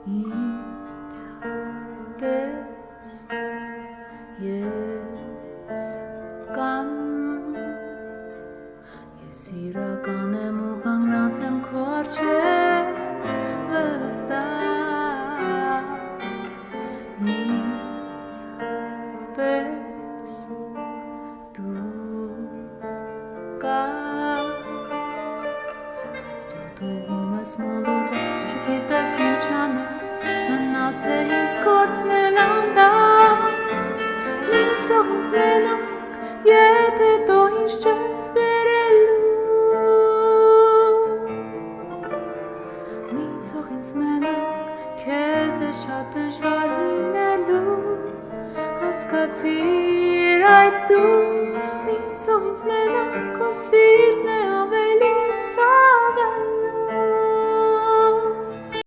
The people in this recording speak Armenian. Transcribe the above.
ինձ տես ես կամ ես իրական եմ ու կանգնած եմ քո առջև վստահ ինձ պես դու կաս դու դողում ես մոլորված չգիտես ինչ անել մնաց է ինձ կորցնել անդարձ մի ցող ինձ մենակ եթե դու ինձ չես բերելու մի ցող ինձ մենակ քեզ է շատ դժվար լինելու հասկացիր այդ դու մի ցող ինձ մենակ քո սիրտն է ավելի ցավել